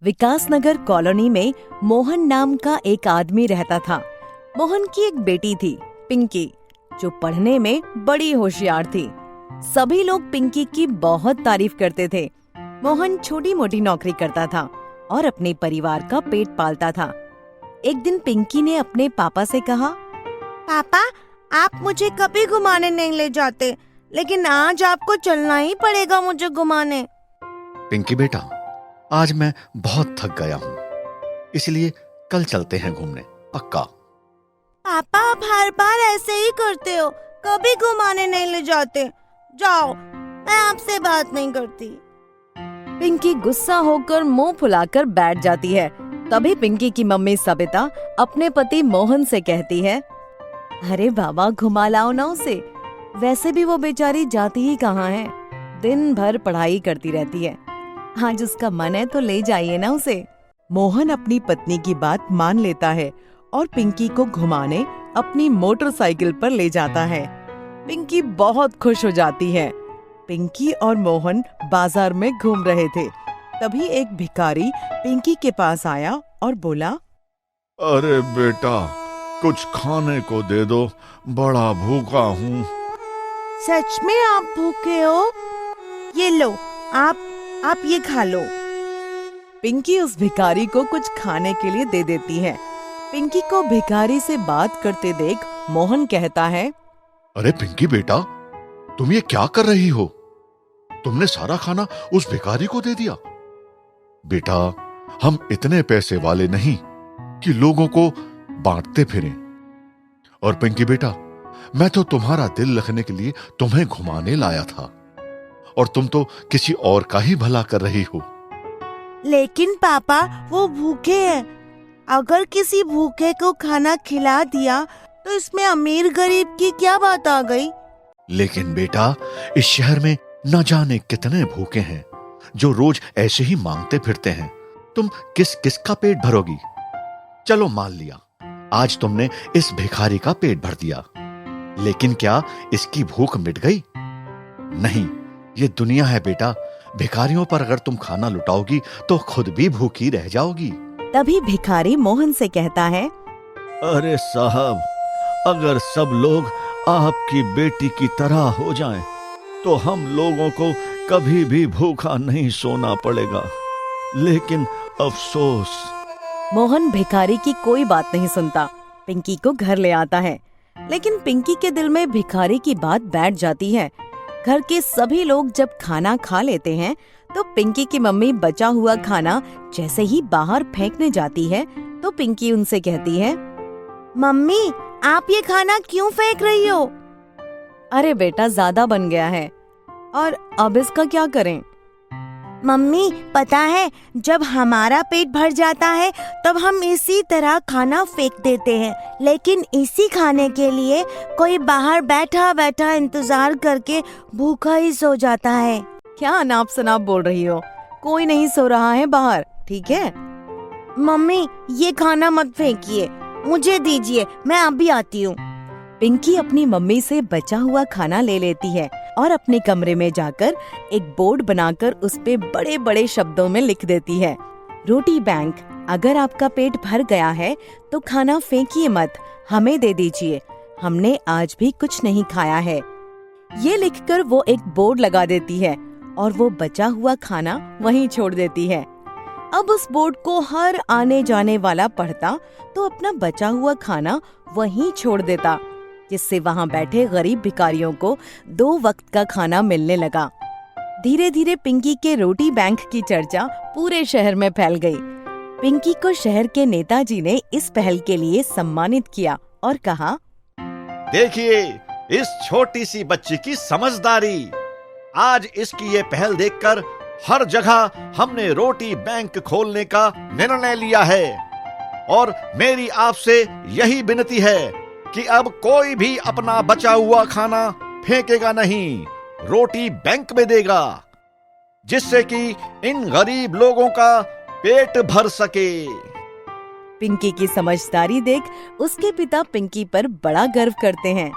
Vikasnagar colony में मोहन नाम का एक आदमी रहता था। मोहन की एक बेटी थी, पिंकी, जो पढ़ने में बड़ी होशियार थी। सभी लोग पिंकी की बहुत तारीफ करते थे। मोहन छोटी मोटी नौकरी करता था और अपने परिवार का पेट पालता था। एक दिन पिंकी ने अपने पापा से कहा, पापा, आप मुझे कभी घुमाने नहीं ले जाते, लेकिन आज आपको चलना ही पड़ेगा मुझे घुमाने। पिंकी बेटा, आज मैं बहुत थक गया हूँ, इसलिए कल चलते हैं घूमने, पक्का। पापा, आप हर बार ऐसे ही करते हो, कभी घुमाने नहीं ले जाते। जाओ, मैं आपसे बात नहीं करती। पिंकी गुस्सा होकर मुंह फुलाकर बैठ जाती है। तभी पिंकी की मम्मी सबिता अपने पति मोहन से कहती है, अरे बाबा, घुमा लाओ ना उसे। वैसे भी वो बेचारी जाती ही कहाँ है, दिन भर पढ़ाई करती रहती है। आज उसका मन है तो ले जाइए ना उसे। मोहन अपनी पत्नी की बात मान लेता है और पिंकी को घुमाने अपनी मोटरसाइकिल पर ले जाता है। पिंकी बहुत खुश हो जाती है। पिंकी और मोहन बाजार में घूम रहे थे। तभी एक भिखारी पिंकी के पास आया और बोला, अरे बेटा, कुछ खाने को दे दो, बड़ा भूखा हूँ। सच में आप भूखे हो? ये लो, आप ये खा लो। पिंकी उस भिखारी को कुछ खाने के लिए दे देती है। पिंकी को भिखारी से बात करते देख मोहन कहता है, अरे पिंकी बेटा, तुम ये क्या कर रही हो? तुमने सारा खाना उस भिखारी को दे दिया। बेटा, हम इतने पैसे वाले नहीं कि लोगों को बांटते फिरें। और पिंकी बेटा, मैं तो तुम्हारा दिल रखने के लिए तुम्हें घुमाने लाया था, और तुम तो किसी और का ही भला कर रही हो। लेकिन पापा, वो भूखे हैं। अगर किसी भूखे को खाना खिला दिया तो इसमें अमीर गरीब की क्या बात आ गई? लेकिन बेटा, इस शहर में न जाने कितने भूखे हैं जो रोज ऐसे ही मांगते फिरते हैं। तुम किस किस का पेट भरोगी? चलो, मान लिया आज तुमने इस भिखारी का पेट भर दिया, लेकिन क्या इसकी भूख मिट गई? नहीं, ये दुनिया है बेटा। भिखारियों पर अगर तुम खाना लुटाओगी तो खुद भी भूखी रह जाओगी। तभी भिखारी मोहन से कहता है, अरे साहब, अगर सब लोग आपकी बेटी की तरह हो जाएं, तो हम लोगों को कभी भी भूखा नहीं सोना पड़ेगा। लेकिन अफसोस। मोहन भिखारी की कोई बात नहीं सुनता, पिंकी को घर ले आता है। लेकिन पिंकी के दिल में भिखारी की बात बैठ जाती है। घर के सभी लोग जब खाना खा लेते हैं तो पिंकी की मम्मी बचा हुआ खाना जैसे ही बाहर फेंकने जाती है तो पिंकी उनसे कहती है, मम्मी, आप ये खाना क्यों फेंक रही हो? अरे बेटा, ज्यादा बन गया है, और अब इसका क्या करें? मम्मी, पता है, जब हमारा पेट भर जाता है तब हम इसी तरह खाना फेंक देते हैं, लेकिन इसी खाने के लिए कोई बाहर बैठा बैठा इंतजार करके भूखा ही सो जाता है। क्या अनाप शनाप बोल रही हो? कोई नहीं सो रहा है बाहर, ठीक है? मम्मी, ये खाना मत फेंकिए, मुझे दीजिए, मैं अभी आती हूँ। पिंकी अपनी मम्मी से बचा हुआ खाना ले लेती है और अपने कमरे में जाकर एक बोर्ड बनाकर उस पे बड़े बड़े शब्दों में लिख देती है, रोटी बैंक, अगर आपका पेट भर गया है तो खाना फेंकिए मत, हमें दे दीजिए, हमने आज भी कुछ नहीं खाया है। ये लिखकर वो एक बोर्ड लगा देती है और वो बचा हुआ खाना वहीं छोड़ देती है। अब उस बोर्ड को हर आने जाने वाला पढ़ता तो अपना बचा हुआ खाना वहीं छोड़ देता, जिससे वहां बैठे गरीब भिखारियों को 2 वक्त का खाना मिलने लगा। धीरे धीरे पिंकी के रोटी बैंक की चर्चा पूरे शहर में फैल गई। पिंकी को शहर के नेताजी ने इस पहल के लिए सम्मानित किया और कहा, देखिए इस छोटी सी बच्ची की समझदारी। आज इसकी ये पहल देखकर हर जगह हमने रोटी बैंक खोलने का निर्णय लिया है, और मेरी आपसे यही विनती है कि अब कोई भी अपना बचा हुआ खाना फेंकेगा नहीं, रोटी बैंक में देगा, जिससे कि इन गरीब लोगों का पेट भर सके। पिंकी की समझदारी देख उसके पिता पिंकी पर बड़ा गर्व करते हैं।